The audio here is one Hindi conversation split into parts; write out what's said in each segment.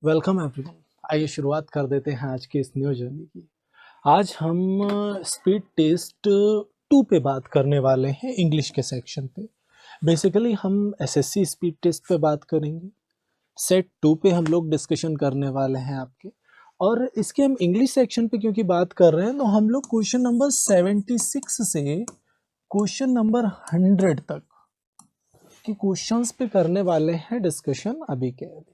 Welcome everyone. आइए शुरुआत कर देते हैं आज की इस न्यू जर्नी की। आज हम स्पीड टेस्ट 2 पे बात करने वाले हैं, इंग्लिश के सेक्शन पे। बेसिकली हम एसएससी स्पीड टेस्ट पे बात करेंगे, सेट 2 पे हम लोग डिस्कशन करने वाले हैं आपके, और इसके हम इंग्लिश सेक्शन पे क्योंकि बात कर रहे हैं तो हम लोग क्वेश्चन नंबर 76 से क्वेश्चन नंबर 100 तक के क्वेश्चंस पे करने वाले हैं डिस्कशन अभी के अभी।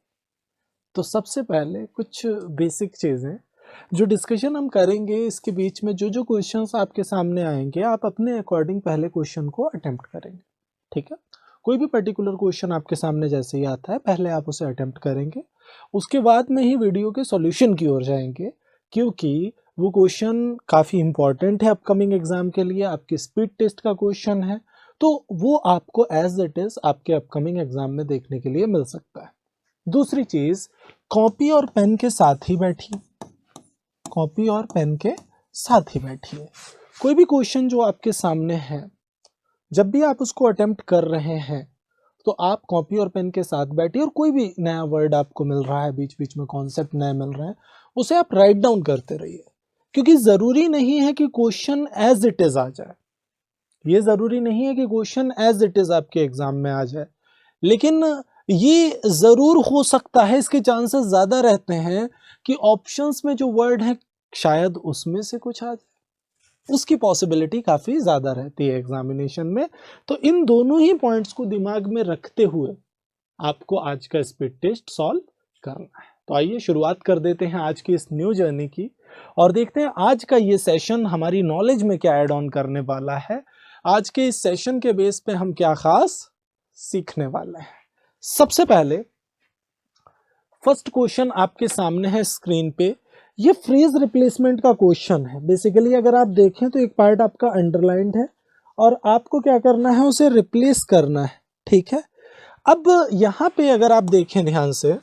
तो सबसे पहले कुछ बेसिक चीज़ें जो डिस्कशन हम करेंगे, इसके बीच में जो जो क्वेश्चंस आपके सामने आएंगे आप अपने अकॉर्डिंग पहले क्वेश्चन को अटेम्प्ट करेंगे, ठीक है। कोई भी पर्टिकुलर क्वेश्चन आपके सामने जैसे ही आता है पहले आप उसे अटेम्प्ट करेंगे, उसके बाद में ही वीडियो के सॉल्यूशन की ओर जाएंगे, क्योंकि वो क्वेश्चन काफ़ी इंपॉर्टेंट है अपकमिंग एग्जाम के लिए, आपके स्पीड टेस्ट का क्वेश्चन है, तो वो आपको एज इट इज़ आपके अपकमिंग एग्जाम में देखने के लिए मिल सकता है। दूसरी चीज, कॉपी और पेन के साथ ही बैठिए, कॉपी और पेन के साथ ही बैठिए। कोई भी क्वेश्चन जो आपके सामने है, जब भी आप उसको अटेम्प्ट कर रहे हैं तो आप कॉपी और पेन के साथ बैठिए, और कोई भी नया वर्ड आपको मिल रहा है, बीच बीच में कॉन्सेप्ट नए मिल रहे हैं, उसे आप राइट डाउन करते रहिए, क्योंकि जरूरी नहीं है कि क्वेश्चन एज इट इज आ जाए। ये जरूरी नहीं है कि क्वेश्चन एज इट इज आपके एग्जाम में आ जाए, लेकिन ये जरूर हो सकता है, इसके चांसेस ज्यादा रहते हैं कि ऑप्शंस में जो वर्ड है शायद उसमें से कुछ आ जाए, उसकी पॉसिबिलिटी काफी ज्यादा रहती है एग्जामिनेशन में। तो इन दोनों ही पॉइंट्स को दिमाग में रखते हुए आपको आज का स्पीड टेस्ट सॉल्व करना है। तो आइए शुरुआत कर देते हैं आज की इस न्यू जर्नी की, और देखते हैं आज का ये सेशन हमारी नॉलेज में क्या ऐड ऑन करने वाला है। आज के इस सेशन के बेस पे हम क्या खास सीखने वाले हैं। सबसे पहले फर्स्ट क्वेश्चन आपके सामने है स्क्रीन पे, ये फ्रेज रिप्लेसमेंट का क्वेश्चन है। बेसिकली अगर आप देखें तो एक पार्ट आपका अंडरलाइंड है और आपको क्या करना है, उसे रिप्लेस करना है, ठीक है। अब यहां पे अगर आप देखें ध्यान से,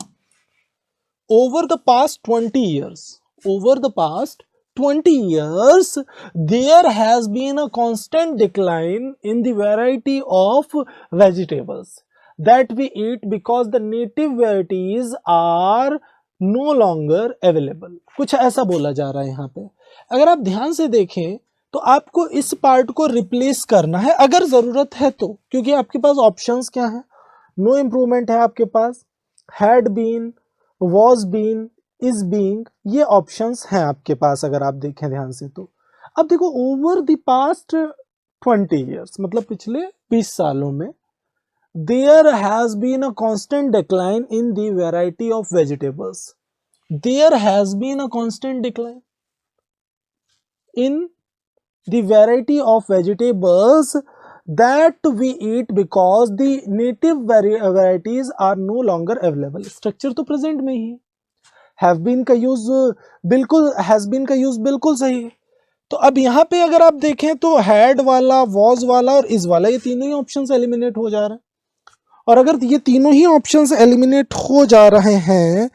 over the past 20 years, over the past 20 years there has been a constant decline in the variety of vegetables that we eat because the native varieties are no longer available। कुछ ऐसा बोला जा रहा है यहाँ पे। अगर आप ध्यान से देखें तो आपको इस पार्ट को रिप्लेस करना है अगर जरूरत है तो, क्योंकि आपके पास ऑप्शंस क्या है, नो इम्प्रूवमेंट है आपके पास, had been, was been, is being, ये ऑप्शंस हैं आपके पास अगर आप देखें ध्यान से तो। अब देखो, ओवर द पास्ट 20 years मतलब पिछले 20 सालों में there has been a constant decline in the variety of vegetables, there has been a constant decline in the variety of vegetables that we eat because the native varieties are no longer available। Structure तो प्रेजेंट में ही, हैव बीन का यूज बिल्कुल, हैज बीन का यूज बिल्कुल सही है। तो अब यहाँ पे अगर आप देखें तो हैड वाला, वॉज वाला और इज वाला, ये तीनों ही ऑप्शंस एलिमिनेट हो जा रहे हैं। और अगर ये तीनों ही ऑप्शंस एलिमिनेट हो जा रहे हैं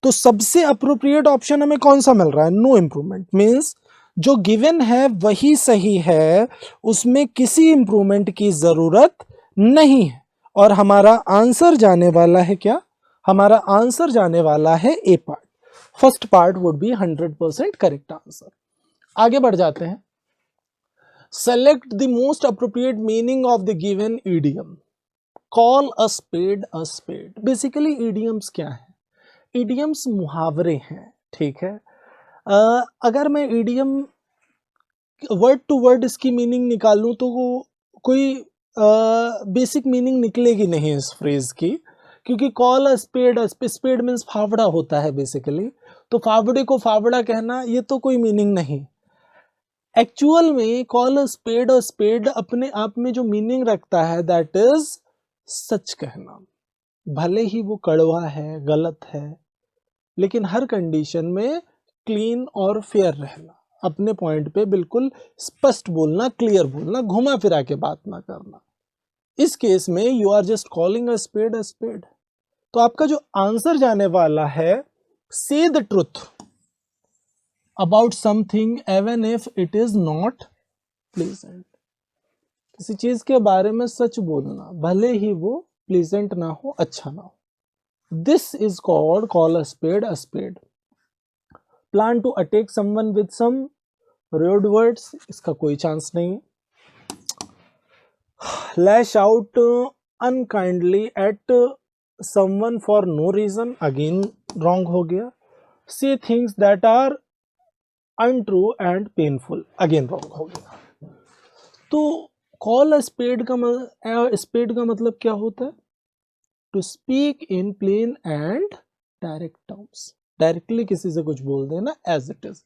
तो सबसे अप्रोप्रिएट ऑप्शन हमें कौन सा मिल रहा है, नो इम्प्रूवमेंट। मीन्स जो गिवन है वही सही है, उसमें किसी इंप्रूवमेंट की जरूरत नहीं है, और हमारा आंसर जाने वाला है क्या, हमारा आंसर जाने वाला है A part. First part would be 100% correct answer. आगे बढ़ जाते हैं। Select the most appropriate meaning of the given idiom. Call a spade a spade. Basically idioms क्या है, ईडियम्स मुहावरे हैं, ठीक है। अगर मैं ईडियम वर्ड टू वर्ड इसकी मीनिंग निकालूं तो वो कोई बेसिक मीनिंग निकलेगी नहीं इस फ्रेज की, क्योंकि call a spade, spade means फावड़ा होता है बेसिकली, तो फावड़े को फावड़ा कहना ये तो कोई मीनिंग नहीं। एक्चुअल में कॉल अ स्पेड अपने आप में जो मीनिंग रखता है दैट इज सच कहना, भले ही वो कड़वा है, गलत है, लेकिन हर कंडीशन में क्लीन और फेयर रहना, अपने पॉइंट पे बिल्कुल स्पष्ट बोलना, क्लियर बोलना, घुमा फिरा के बात ना करना। इस केस में you are just calling a spade a spade. तो आपका जो आंसर जाने वाला है, say the truth about something even if it is not pleasant. किसी चीज के बारे में सच बोलना, भले ही वो प्लीजेंट ना हो, अच्छा ना हो, this is called call a spade a spade. Plan to attack someone with some rude words, इसका कोई चांस नहीं. Lash out unkindly at someone for no reason, again wrong हो गया. Say things that are untrue and painful, again wrong हो गया. तो कॉल अ स्पेड का मतलब क्या होता है? To speak in plain and direct terms. Directly किसी से कुछ बोल देना एज इट इज,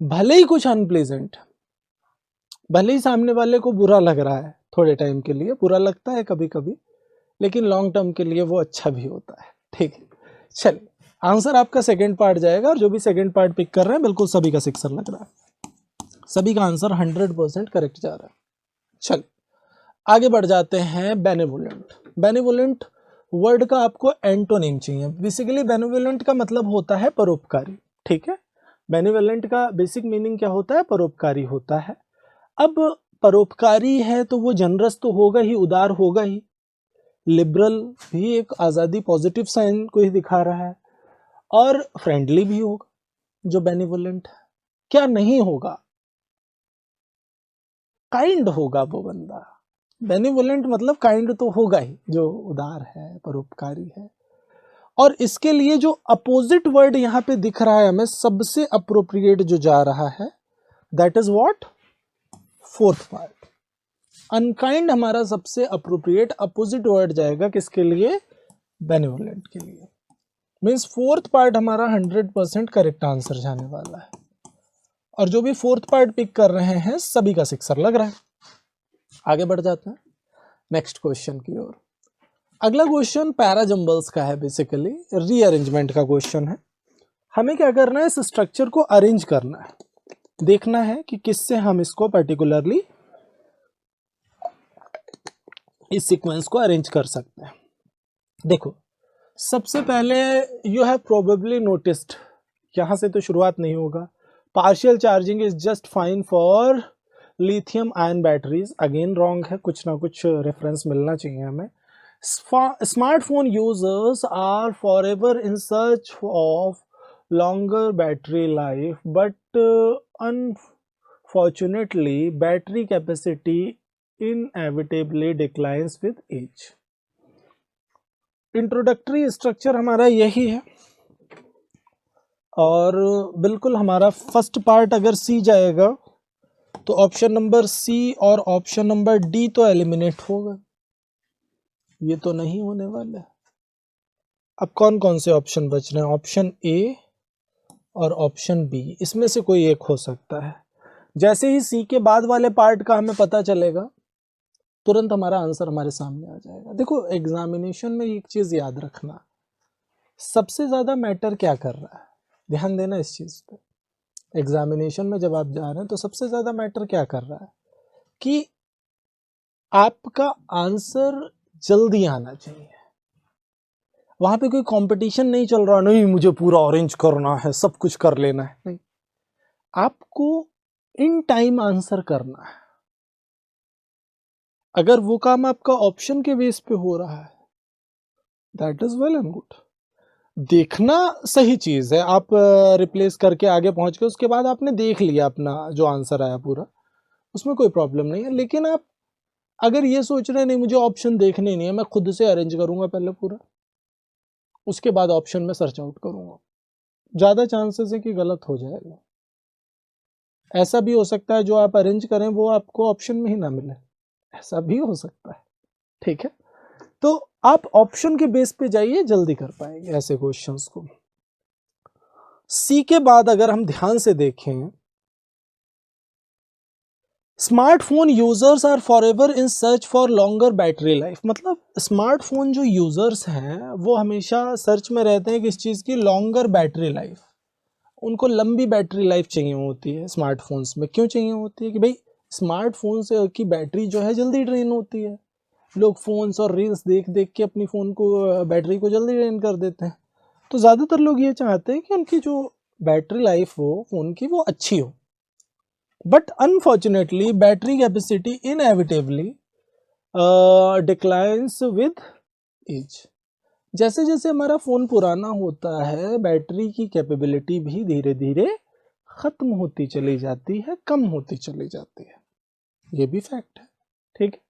भले ही कुछ अनप्लेजेंट, भले ही सामने वाले को बुरा लग रहा है, थोड़े टाइम के लिए बुरा लगता है कभी कभी, लेकिन लॉन्ग टर्म के लिए वो अच्छा भी होता है. ठीक है, चलिए आंसर आपका सेकंड पार्ट जाएगा, और जो भी सेकंड पार्ट पिक कर रहे हैं बिल्कुल सभी का सिक्सर लग रहा है, सभी का आंसर 100% करेक्ट जा रहा है. चलिए आगे बढ़ जाते हैं. बेनेवोलेंट. बेनेवोलेंट वर्ड का आपको एंटोनिम चाहिए. बेसिकली बेनेवोलेंट का मतलब होता है परोपकारी. ठीक है, बेनेवोलेंट का बेसिक मीनिंग क्या होता है? परोपकारी होता है. अब परोपकारी है तो वो जनरस तो होगा ही, उदार होगा ही. लिबरल भी एक आज़ादी, पॉजिटिव साइन को ही दिखा रहा है. और फ्रेंडली भी होगा जो बेनेवोलेंट है. क्या नहीं होगा? काइंड होगा वो बंदा. बेनेवोलेंट मतलब काइंड तो होगा ही, जो उदार है, परोपकारी है. और इसके लिए जो अपोजिट वर्ड यहाँ पे दिख रहा है हमें, सबसे अप्रोप्रिएट जो जा रहा है, that is what? Fourth part. Unkind हमारा सबसे अप्रोप्रिएट अपोजिट वर्ड जाएगा किसके लिए? बेनेवोलेंट के लिए. मीन्स फोर्थ पार्ट हमारा 100% करेक्ट आंसर जाने वाला है. और जो भी फोर्थ पार्ट पिक कर रहे हैं सभी का सिक्सर लग रहा है. आगे बढ़ जाते हैं नेक्स्ट क्वेश्चन की ओर. अगला क्वेश्चन पैराजंबल्स का है. बेसिकली रीअरेंजमेंट का क्वेश्चन है. हमें क्या करना है? इस स्ट्रक्चर को अरेंज करना है, देखना है कि किससे हम इसको पर्टिकुलरली इस सीक्वेंस को अरेंज कर सकते हैं. देखो सबसे पहले यू हैव प्रोबेबली नोटिस्ड, यहां से तो शुरुआत नहीं होगा. Partial charging is just fine for lithium ion batteries, again wrong है. कुछ ना कुछ रेफरेंस मिलना चाहिए हमें. Smartphone users are forever in search of longer battery life, but unfortunately battery capacity inevitably declines with age. Introductory structure हमारा यही है, और बिल्कुल हमारा फर्स्ट पार्ट अगर सी जाएगा तो ऑप्शन नंबर सी और ऑप्शन नंबर डी तो एलिमिनेट होगा, ये तो नहीं होने वाला. अब कौन कौन से ऑप्शन बच रहे हैं? ऑप्शन ए और ऑप्शन बी, इसमें से कोई एक हो सकता है. जैसे ही सी के बाद वाले पार्ट का हमें पता चलेगा, तुरंत हमारा आंसर हमारे सामने आ जाएगा. देखो एग्जामिनेशन में एक चीज याद रखना, सबसे ज्यादा मैटर क्या कर रहा है, ध्यान देना इस चीज पे. एग्जामिनेशन में जब आप जा रहे हैं तो सबसे ज्यादा मैटर क्या कर रहा है कि आपका आंसर जल्दी आना चाहिए. वहां पे कोई कंपटीशन नहीं चल रहा, नहीं मुझे पूरा ऑरेंज करना है, सब कुछ कर लेना है, नहीं. आपको इन टाइम आंसर करना है. अगर वो काम आपका ऑप्शन के बेस पे हो रहा है, that is well and good. देखना सही चीज है, आप रिप्लेस करके आगे पहुंच के उसके बाद आपने देख लिया अपना जो आंसर आया पूरा, उसमें कोई प्रॉब्लम नहीं है. लेकिन आप अगर ये सोच रहे हैं नहीं मुझे ऑप्शन देखने नहीं है, मैं खुद से अरेंज करूंगा पहले पूरा, उसके बाद ऑप्शन में सर्च आउट करूंगा, ज्यादा चांसेस है कि गलत हो जाएगा. ऐसा भी हो सकता है जो आप अरेंज करें वो आपको ऑप्शन में ही ना मिले, ऐसा भी हो सकता है. ठीक है, तो आप ऑप्शन के बेस पे जाइए, जल्दी कर पाएंगे ऐसे क्वेश्चंस को. सी के बाद अगर हम ध्यान से देखें, smartphone users are forever in search for longer battery life. मतलब स्मार्टफोन जो यूजर्स हैं वो हमेशा सर्च में रहते हैं किस चीज की? Longer battery life. उनको लंबी बैटरी लाइफ चाहिए होती है स्मार्टफोन्स में. क्यों चाहिए होती है? कि भाई स्मार्टफोन से की बैटरी जो है जल्दी ड्रेन होती है. लोग फोन्स और रील्स देख देख के अपनी फ़ोन को बैटरी को जल्दी ड्रेन कर देते हैं. तो ज़्यादातर लोग ये चाहते हैं कि उनकी जो बैटरी लाइफ हो फ़ोन की वो अच्छी हो. But unfortunately battery capacity inevitably declines with age. जैसे जैसे हमारा फ़ोन पुराना होता है, बैटरी की कैपेबिलिटी भी धीरे धीरे ख़त्म होती चली जाती है, कम होती चली जाती है। ये भी फैक्ट है। ठीक है,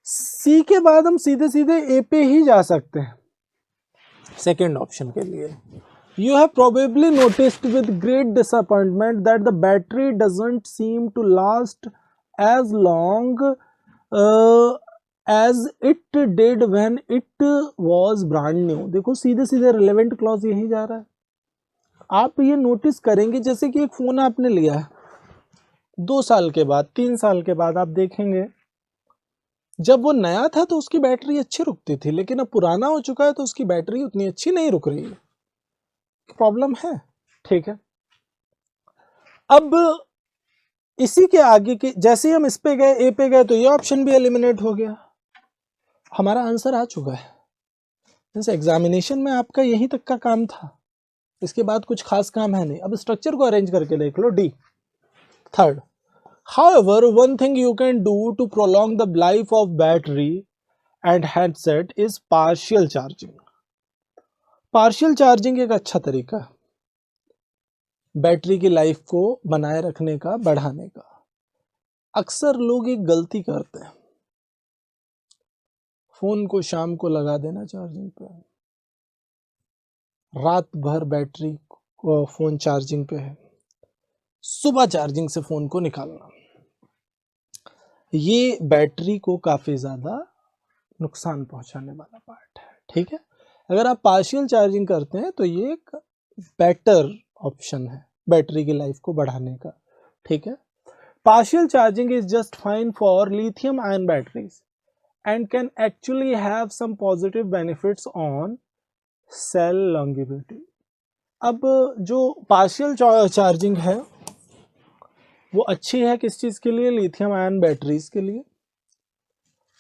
सी के बाद हम सीधे सीधे ए पे ही जा सकते हैं, सेकेंड ऑप्शन के लिए। You have probably noticed with great disappointment that the battery doesn't seem to last as long as it did when it was brand new। देखो सीधे सीधे रिलेवेंट क्लॉज यही जा रहा है। आप ये नोटिस करेंगे जैसे कि एक फ़ोन आपने लिया है, 2 साल के बाद 3 साल के बाद आप देखेंगे जब वो नया था तो उसकी बैटरी अच्छी रुकती थी, लेकिन अब पुराना हो चुका है तो उसकी बैटरी उतनी अच्छी नहीं रुक रही है। प्रॉब्लम है। ठीक है, अब इसी के आगे के जैसे ही हम इस पे गए, ए पे गए, तो ये ऑप्शन भी एलिमिनेट हो गया। हमारा आंसर आ चुका है। जैसे एग्जामिनेशन में आपका यहीं तक का काम था, इसके बाद कुछ खास काम है नहीं। अब स्ट्रक्चर को अरेंज करके देख लो, D third. However, one thing you can do to prolong the life of battery and headset is partial charging। Partial charging एक अच्छा तरीका है बैटरी की लाइफ को बनाए रखने का, बढ़ाने का। अक्सर लोग एक गलती करते हैं, फोन को शाम को लगा देना चार्जिंग पे, रात भर बैटरी को फोन चार्जिंग पे है, सुबह चार्जिंग से फोन को निकालना। ये बैटरी को काफी ज्यादा नुकसान पहुंचाने वाला पार्ट है। ठीक है, अगर आप पार्शियल चार्जिंग करते हैं तो ये एक बेटर ऑप्शन है बैटरी की लाइफ को बढ़ाने का। ठीक है, partial charging is just fine for lithium ion batteries and can actually have some positive benefits on cell longevity। अब जो partial चार्जिंग है वो अच्छी है किस चीज़ के लिए? लिथियम आयन बैटरीज के लिए।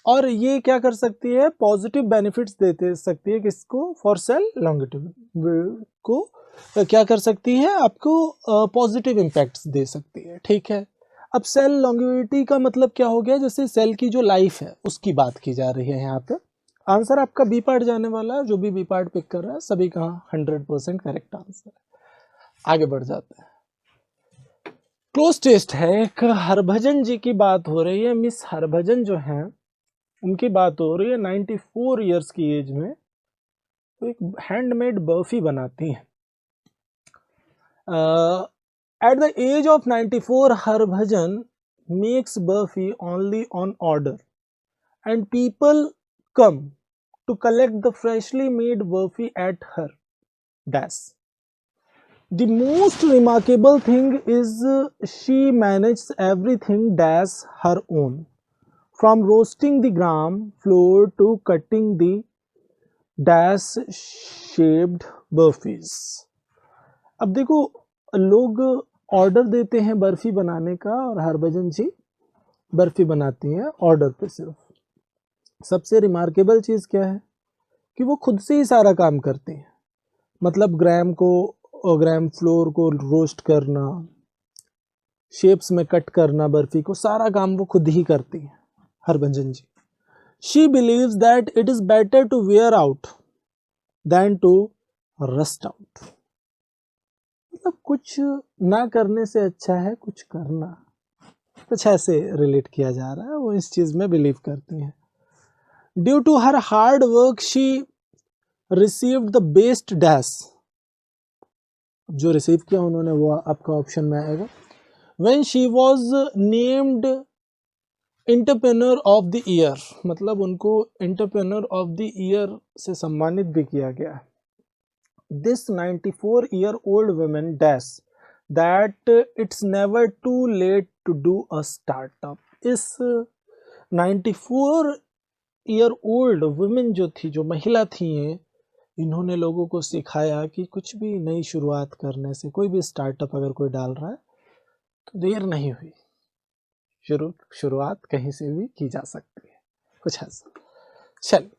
और ये क्या कर सकती है? पॉजिटिव बेनिफिट्स देते सकती है किसको? फॉर सेल लॉन्गिविटी को क्या कर सकती है? आपको पॉजिटिव इम्पैक्ट्स दे सकती है। ठीक है, अब सेल लॉन्गिविटी का मतलब क्या हो गया? जैसे सेल की जो लाइफ है उसकी बात की जा रही है यहाँ पे। आंसर आपका बी पार्ट जाने वाला है। जो भी बी पार्ट पिक कर रहा है सभी का 100% करेक्ट आंसर है। आगे बढ़ जाते हैं। क्लोज टेस्ट है, एक हरभजन जी की बात हो रही है। मिस हरभजन जो है उनकी बात हो रही है। 94 ईयर्स की एज में तो एक हैंडमेड बर्फी बनाती हैं। At the age of 94, Harbhajan makes burfi only on order, and people come to collect the freshly made burfi at her dash. The most remarkable thing is she manages everything dash her own, from roasting the gram flour to cutting the dash shaped burfis। अब देखो, लोग ऑर्डर देते हैं बर्फी बनाने का और हरभजन जी बर्फी बनाती हैं ऑर्डर पे सिर्फ। सबसे रिमार्केबल चीज़ क्या है कि वो खुद से ही सारा काम करती हैं। मतलब ग्राम फ्लोर को रोस्ट करना, शेप्स में कट करना बर्फी को, सारा काम वो खुद ही करती हैं Harbhajan ji. She believes that it is better to wear out than to rust out. मतलब कुछ ना करने से अच्छा है कुछ करना, कुछ ऐसे रिलेट किया जा रहा है। वो इस चीज में बिलीव करती हैं। Due to her hard work she received the best dash. जो रिसीव किया उन्होंने वो आपका ऑप्शन में आएगा। When she was named entrepreneur of the year, मतलब उनको एंटरप्रेन्योर ऑफ द ईयर से सम्मानित भी किया गया। This 94-year-old woman dash that it's never too late to do a startup। इस 94-year-old women जो थी, जो महिला थी, इन्होंने लोगों को सिखाया कि कुछ भी नई शुरुआत करने से, कोई भी स्टार्टअप अगर कोई डाल रहा है तो देर नहीं हुई, शुरुआत कहीं से भी की जा सकती है। कुछ ऐसा। चलिए,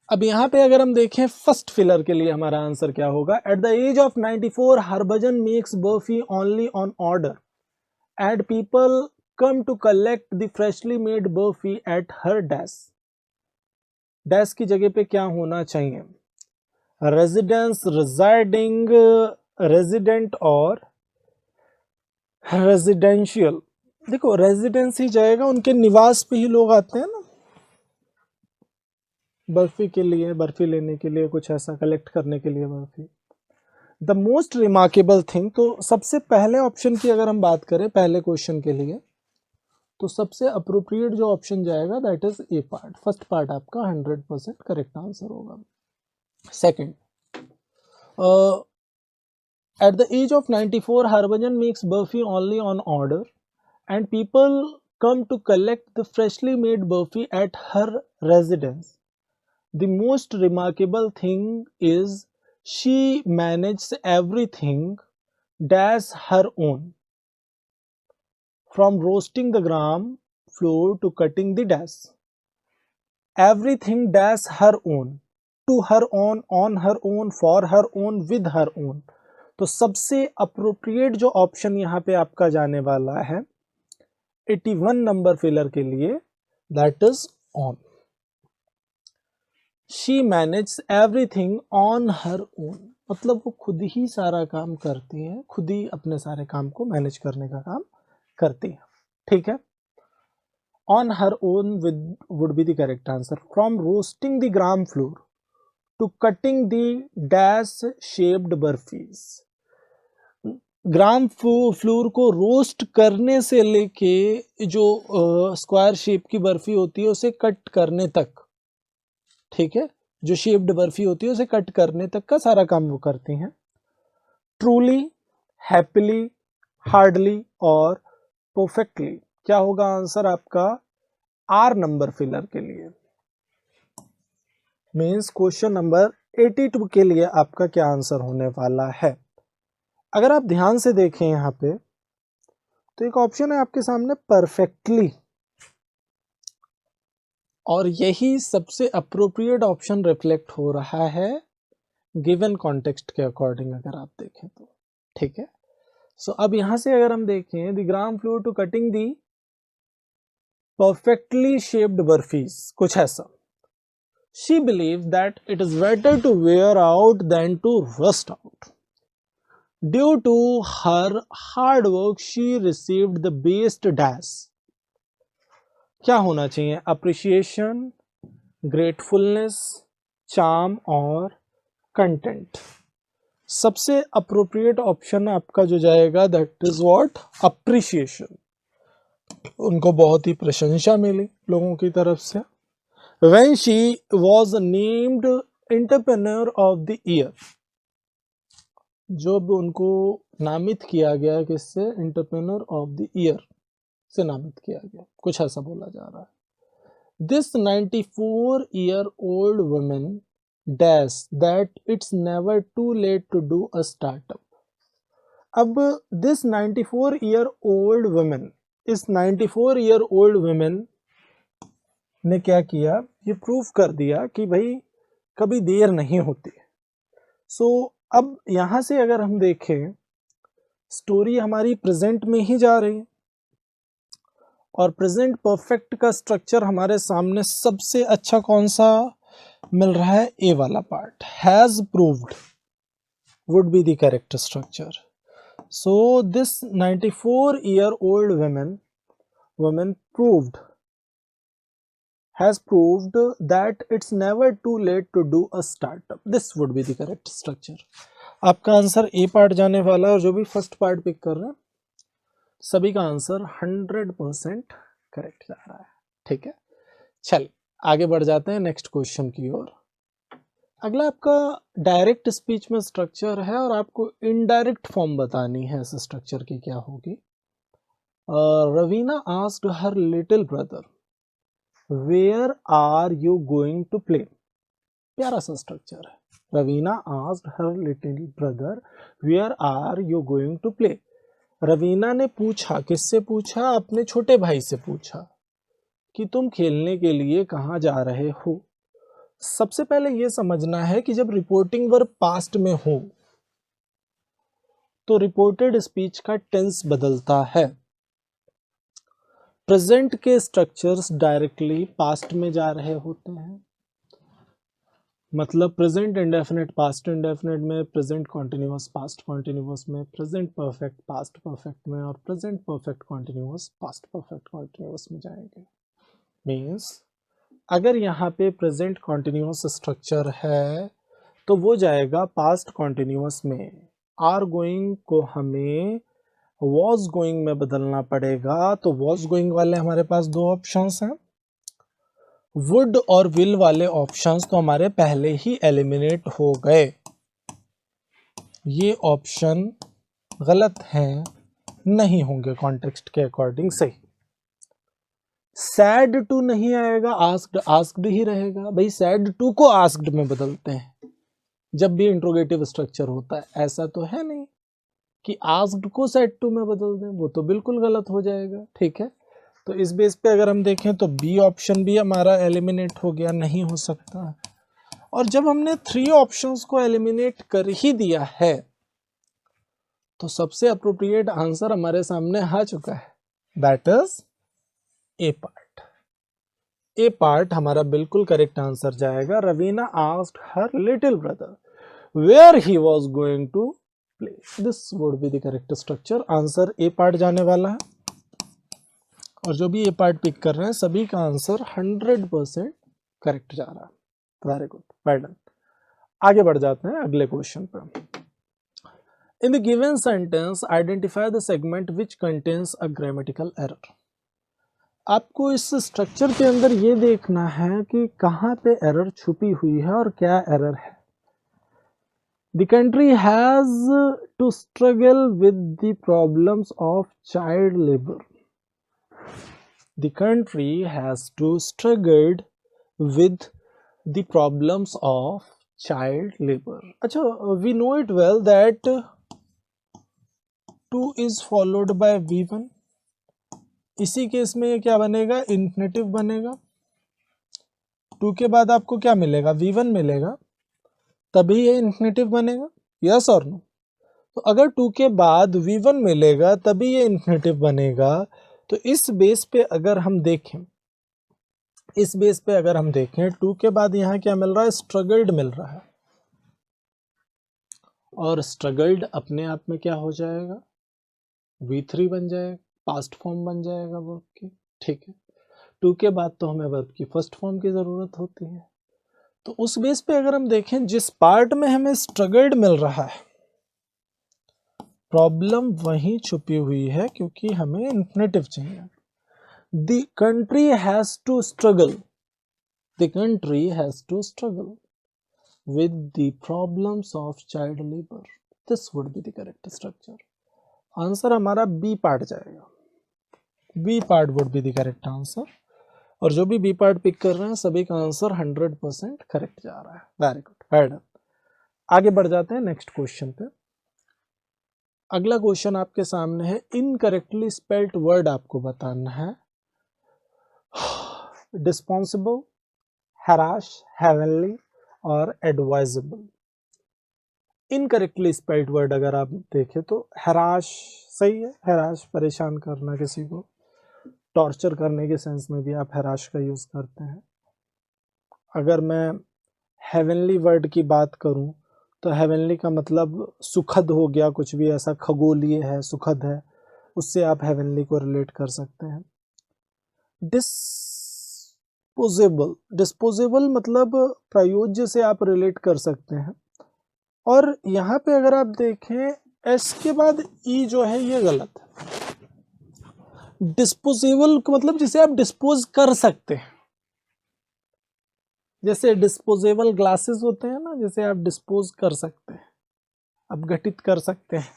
अब यहाँ पे अगर हम देखें फर्स्ट फिलर के लिए हमारा आंसर क्या होगा? At the age of 94 Harbhajan makes barfi only on order and people come to collect the freshly made barfi at her dash. Dash की जगह पे क्या होना चाहिए? रेजिडेंस, रिजाइडिंग, रेजिडेंट और रेजिडेंशियल। देखो रेजिडेंस ही जाएगा, उनके निवास पे ही लोग आते हैं ना, बर्फी के लिए, बर्फी लेने के लिए, कुछ ऐसा कलेक्ट करने के लिए barfi. The most remarkable thing, तो सबसे पहले ऑप्शन की अगर हम बात करें पहले क्वेश्चन के लिए, तो सबसे अप्रोप्रिएट जो ऑप्शन जाएगा that is A part, first part आपका 100% करेक्ट आंसर होगा। Second, at the age of 94 Harbhajan makes burfi only on order and people come to collect the freshly made burfi at her residence. The most remarkable thing is she manages everything dash her own, from roasting the gram flour to cutting the dash. Everything dash her own, to her own, on her own, for her own, with her own. तो सबसे अप्रोप्रिएट जो ऑप्शन यहाँ पे आपका जाने वाला है 81 नंबर फिलर के लिए, that is on. She manage everything on her own, मतलब वो खुद ही सारा काम करती हैं, खुद ही अपने सारे काम को मैनेज करने का काम करती हैं। ठीक है, on her own with would be the correct answer. From roasting the gram flour to cutting the dash shaped barfis, gram flour को रोस्ट करने से लेके जो स्क्वायर शेप की बर्फी होती है उसे कट करने तक, ठीक है, जो शेप्ड बर्फी होती है उसे कट करने तक का सारा काम वो करती हैं। ट्रूली, हैप्पीली, हार्डली और परफेक्टली, क्या होगा आंसर आपका? आर नंबर फिलर के लिए। मींस क्वेश्चन नंबर 82 के लिए आपका क्या आंसर होने वाला है? अगर आप ध्यान से देखें यहाँ पे तो एक ऑप्शन है आपके सामने परफेक्टली, और यही सबसे अप्रोप्रिएट ऑप्शन रिफ्लेक्ट हो रहा है गिवन कॉन्टेक्स्ट के अकॉर्डिंग अगर आप देखें तो। ठीक है, सो अब यहां से अगर हम देखें the gram flour to cutting the perfectly shaped barfis, कुछ ऐसा। She believe that it is better to wear out than to rust out. Due to her hard work, she received the best dash. क्या होना चाहिए? अप्रिसिएशन, ग्रेटफुलनेस, चार्म और कंटेंट। सबसे अप्रोप्रिएट ऑप्शन आपका जो जाएगा दैट इज व्हाट? अप्रिसिएशन। उनको बहुत ही प्रशंसा मिली लोगों की तरफ से। When she was named entrepreneur of the year, जब उनको नामित किया गया, किससे? एंटरप्रेन्योर ऑफ द ईयर से नामित किया गया, कुछ ऐसा बोला जा रहा है। This 94-year-old woman dash that it's never too late to do a startup. अब दिस 94-year-old woman, इस 94-year-old woman ने क्या किया? ये प्रूफ कर दिया कि भाई कभी देर नहीं होती। सो अब यहां से अगर हम देखें स्टोरी हमारी प्रेजेंट में ही जा रही है, और प्रेजेंट परफेक्ट का स्ट्रक्चर हमारे सामने सबसे अच्छा कौन सा मिल रहा है? ए वाला part, has proved would be the correct structure. So this 94-year-old woman has proved that it's never too late to do a startup. This would be the correct structure. आपका आंसर ए पार्ट जाने वाला है, और जो भी फर्स्ट पार्ट पिक कर रहे हैं सभी का आंसर 100% करेक्ट जा रहा है। ठीक है, चल आगे बढ़ जाते हैं नेक्स्ट क्वेश्चन की ओर। अगला आपका डायरेक्ट स्पीच में स्ट्रक्चर है, और आपको इनडायरेक्ट फॉर्म बतानी है इस स्ट्रक्चर की क्या होगी। Raveena asked her little brother where are you going to play. प्यारा सा स्ट्रक्चर है। Raveena asked her little brother where are you going to play. Raveena ने पूछा, किससे पूछा? अपने छोटे भाई से पूछा कि तुम खेलने के लिए कहाँ जा रहे हो। सबसे पहले यह समझना है कि जब रिपोर्टिंग वर्ब पास्ट में हो तो रिपोर्टेड स्पीच का टेंस बदलता है। प्रेजेंट के स्ट्रक्चर्स डायरेक्टली पास्ट में जा रहे होते हैं, मतलब प्रेजेंट इंडेफिनिट पास्ट इंडेफिनिट में, प्रेजेंट कॉन्टिन्यूअस पास्ट कॉन्टिन्यूअस में, प्रेजेंट परफेक्ट पास्ट परफेक्ट में, और present perfect continuous past perfect continuous में जाएंगे। मीन्स अगर यहाँ पे प्रेजेंट कॉन्टिन्यूअस स्ट्रक्चर है तो वो जाएगा पास्ट कॉन्टिन्यूअस में। आर गोइंग को हमें वॉज गोइंग में बदलना पड़ेगा, तो वॉज गोइंग वाले हमारे पास दो ऑप्शंस हैं, वुड और विल वाले ऑप्शंस तो हमारे पहले ही एलिमिनेट हो गए, ये ऑप्शन गलत हैं, नहीं होंगे कॉन्टेक्स्ट के अकॉर्डिंग सही। सैड टू नहीं आएगा, आस्क्ड आस्क्ड ही रहेगा। भाई सैड टू को आस्क्ड में बदलते हैं जब भी इंट्रोगेटिव स्ट्रक्चर होता है, ऐसा तो है नहीं कि आस्क्ड को सैड टू में बदल दें, वो तो बिल्कुल गलत हो जाएगा। ठीक है, तो इस बेस पे अगर हम देखें तो बी ऑप्शन भी हमारा एलिमिनेट हो गया, नहीं हो सकता। और जब हमने 3 ऑप्शंस को एलिमिनेट कर ही दिया है तो सबसे अप्रोप्रिएट आंसर हमारे सामने आ चुका है, that is A part. A part हमारा बिल्कुल करेक्ट आंसर जाएगा। Raveena asked her little brother where he was going to play, this would be the correct structure. Answer A part जाने वाला है, और जो भी ए पार्ट पिक कर रहे हैं सभी का आंसर 100% करेक्ट जा रहा है। Very good, well done. आगे बढ़ जाते हैं अगले क्वेश्चन पर। In the given sentence identify the segment which contains a grammatical error. आपको इस स्ट्रक्चर के अंदर ये देखना है कि कहाँ पे एरर छुपी हुई है और क्या एरर है। The country has to struggle with the problems of child labor. The country has to struggle with the problems of child labor. अच्छा, we know it well that 2 is followed by V1. इसी केस में ये क्या बनेगा, इन्फिनेटिव बनेगा। 2 के बाद आपको क्या मिलेगा, V1 मिलेगा, तभी ये इन्फिनेटिव बनेगा, यस और नो। तो अगर 2 के बाद V1 मिलेगा तभी ये इन्फिनेटिव बनेगा। तो इस बेस पे अगर हम देखें, 2 के बाद यहाँ क्या मिल रहा है, स्ट्रगल्ड मिल रहा है, और स्ट्रगल्ड अपने आप में क्या हो जाएगा, V3 बन जाएगा, पास्ट फॉर्म बन जाएगा वर्ब की। ठीक है, 2 के बाद तो हमें वर्ब की फर्स्ट फॉर्म की ज़रूरत होती है। तो उस बेस पे अगर हम देखें, जिस पार्ट में हमें स्ट्रगल्ड मिल रहा है, प्रॉब्लम वहीं छुपी हुई है क्योंकि हमें इन्फिनेटिव चाहिए। The country has to struggle, the country has to struggle with the problems of child labour, this would be the correct structure. Answer हमारा बी पार्ट जाएगा, B part would be the correct answer. और जो भी बी पार्ट पिक कर रहे हैं सभी का आंसर 100% करेक्ट जा रहा है। Very good, well done. आगे बढ़ जाते हैं नेक्स्ट क्वेश्चन पे। अगला क्वेश्चन आपके सामने है, इनकरेक्टली स्पेल्ड वर्ड आपको बताना है। डिस्पॉन्सिबल, हराश, हेवनली और एडवाइजेबल। इनकरेक्टली स्पेल्ड वर्ड अगर आप देखें तो हराश सही है, हराश परेशान करना, किसी को टॉर्चर करने के सेंस में भी आप हराश का यूज करते हैं। अगर मैं हेवनली वर्ड की बात करूं तो हेवनली का मतलब सुखद हो गया, कुछ भी ऐसा खगोलीय है, सुखद है, उससे आप हेवनली को रिलेट कर सकते हैं। डिस्पोजेबल, डिस्पोजेबल मतलब प्रयोज्य से आप रिलेट कर सकते हैं। और यहाँ पे अगर आप देखें एस के बाद ई जो है ये गलत है। डिस्पोजेबल मतलब जिसे आप डिस्पोज कर सकते हैं, जैसे डिस्पोजेबल ग्लासेस होते हैं ना, जैसे आप डिस्पोज कर सकते हैं, आप घटित कर सकते हैं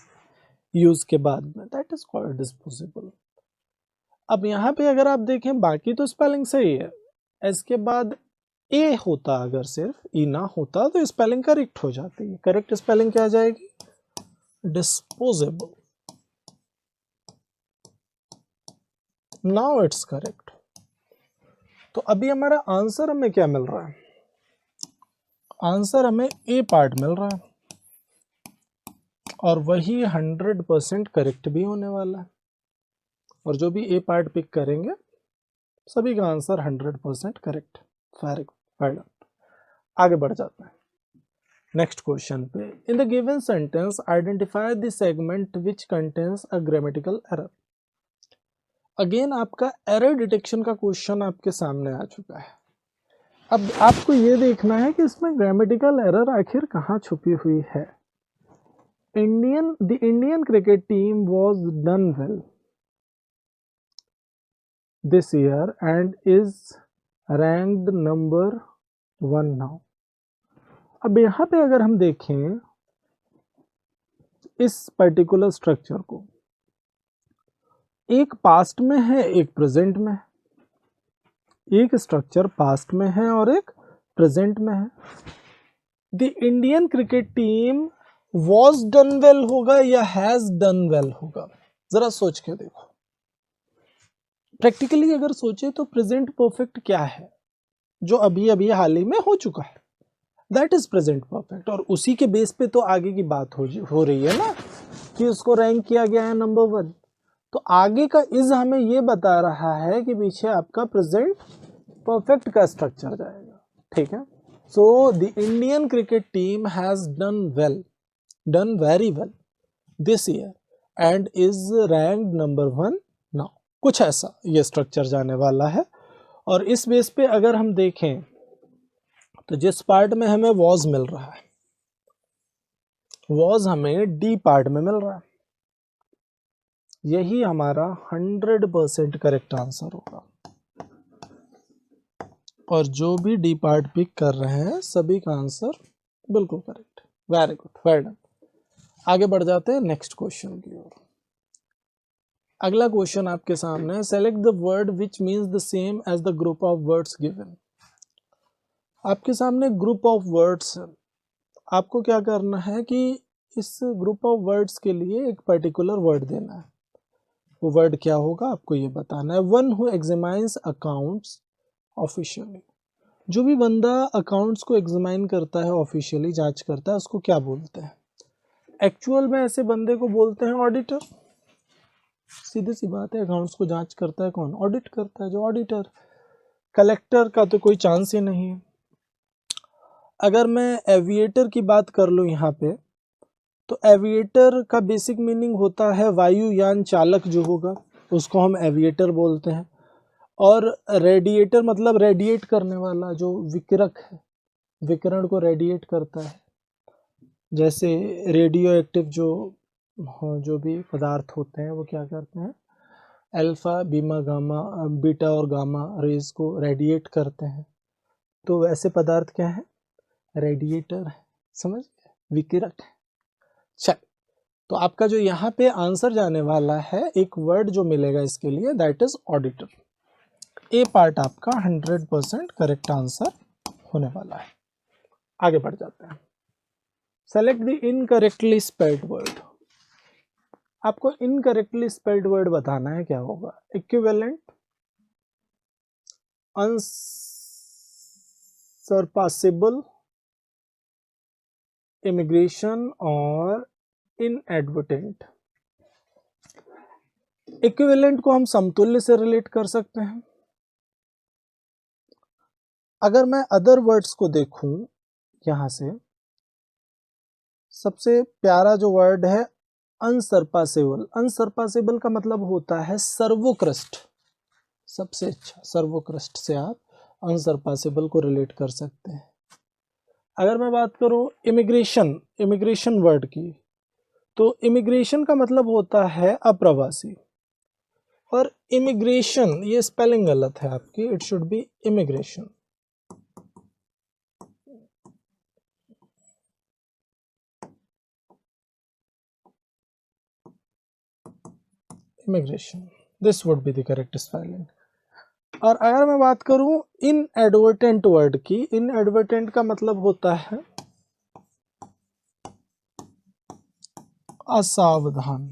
यूज के बाद में, दैट इज कॉल्ड डिस्पोजेबल। अब यहाँ पे अगर आप देखें बाकी तो स्पेलिंग सही है, एस के बाद ए होता, अगर सिर्फ ई ना होता तो स्पेलिंग करेक्ट हो जाती है। करेक्ट स्पेलिंग क्या आ जाएगी, डिस्पोजेबल। Now it's correct. तो अभी हमारा आंसर हमें क्या मिल रहा है, आंसर हमें ए पार्ट मिल रहा है, और वही 100% करेक्ट भी होने वाला है। और जो भी ए पार्ट पिक करेंगे सभी का answer 100% correct. Very good, well done. आगे बढ़ जाते हैं नेक्स्ट क्वेश्चन पे। In the given sentence identify the segment which contains a grammatical error. Again आपका एरर डिटेक्शन का क्वेश्चन आपके सामने आ चुका है। अब आपको ये देखना है कि इसमें ग्रामेटिकल एरर आखिर कहाँ छुपी हुई है। The Indian cricket team was done well this year and is ranked number 1 now. अब यहाँ पे अगर हम देखें इस पर्टिकुलर स्ट्रक्चर को, एक पास्ट में है एक प्रेजेंट में है, एक स्ट्रक्चर पास्ट में है और एक प्रेजेंट में है। The Indian cricket team was done well होगा या हैज डन वेल होगा, जरा सोच के देखो। प्रैक्टिकली अगर सोचे तो प्रेजेंट परफेक्ट क्या है, जो अभी अभी हाल ही में हो चुका है, दैट इज प्रेजेंट परफेक्ट। और उसी के बेस पे तो आगे की बात हो रही है ना कि उसको रैंक किया गया है नंबर 1। तो आगे का इज हमें ये बता रहा है कि पीछे आपका प्रेजेंट परफेक्ट का स्ट्रक्चर जाएगा, ठीक है। So the Indian cricket team has done very well this year and is ranked number 1 now. कुछ ऐसा ये स्ट्रक्चर जाने वाला है। और इस बेस पे अगर हम देखें तो जिस पार्ट में हमें वॉज मिल रहा है, वॉज हमें डी पार्ट में मिल रहा है, यही हमारा 100% करेक्ट आंसर होगा। और जो भी डी पार्ट पिक कर रहे हैं सभी का आंसर बिल्कुल correct. Very good, well done. आगे बढ़ जाते हैं नेक्स्ट क्वेश्चन की ओर। अगला क्वेश्चन आपके सामने है, select the word which means the same as the group of words given. आपके सामने ग्रुप ऑफ वर्ड्स है, आपको क्या करना है कि इस ग्रुप ऑफ वर्ड्स के लिए एक पर्टिकुलर वर्ड देना है। वो वर्ड क्या होगा आपको ये बताना है। वन हु एग्जामाइंस अकाउंट्स ऑफिशियली, जो भी बंदा अकाउंट्स को एग्जामाइन करता है, ऑफिशियली जांच करता है, उसको क्या बोलते हैं? एक्चुअल में ऐसे बंदे को बोलते हैं ऑडिटर। सीधी सी बात है, अकाउंट्स को जांच करता है कौन? ऑडिट करता है जो ऑडिटर। कलेक्टर का तो कोई चांस ही नहीं है। अगर मैं एविएटर की बात कर लूँ यहाँ पे, तो एविएटर का बेसिक मीनिंग होता है वायुयान चालक जो होगा उसको हम एविएटर बोलते हैं। और रेडिएटर मतलब रेडिएट करने वाला, जो विकिरक है, विकिरण को रेडिएट करता है। जैसे रेडियो एक्टिव जो भी पदार्थ होते हैं वो क्या करते हैं? अल्फा बीटा और गामा रेज को रेडिएट करते हैं। तो वैसे पदार्थ क्या है? रेडिएटर है, समझ गए? विकिरक है। चल, तो आपका जो यहाँ पे आंसर जाने वाला है, एक वर्ड जो मिलेगा इसके लिए, that is auditor. A part आपका 100% करेक्ट आंसर होने वाला है। आगे बढ़ जाते हैं। Select the incorrectly spelled word. आपको इनकरेक्टली स्पेल्ड वर्ड बताना है, क्या होगा? इक्विवेलेंट, अनसरपासेबल, इमिग्रेशन और इनएडवर्टेंट। इक्विवेलेंट को हम समतुल्य से रिलेट कर सकते हैं। अगर मैं अदर वर्ड्स को देखूं, यहां से सबसे प्यारा जो वर्ड है अनसरपासेबल। अनसरपासेबल का मतलब होता है सर्वोत्कृष्ट, सबसे अच्छा। सर्वोत्कृष्ट से आप अनसरपासेबल को रिलेट कर सकते हैं। अगर मैं बात करूं इमिग्रेशन वर्ड की, तो इमिग्रेशन का मतलब होता है अप्रवासी। और इमिग्रेशन, ये स्पेलिंग गलत है आपकी, it should be immigration. Immigration, this would be the correct spelling. और अगर मैं बात करूं इनएडवर्टेंट वर्ड की, इनएडवर्टेंट का मतलब होता है असावधान।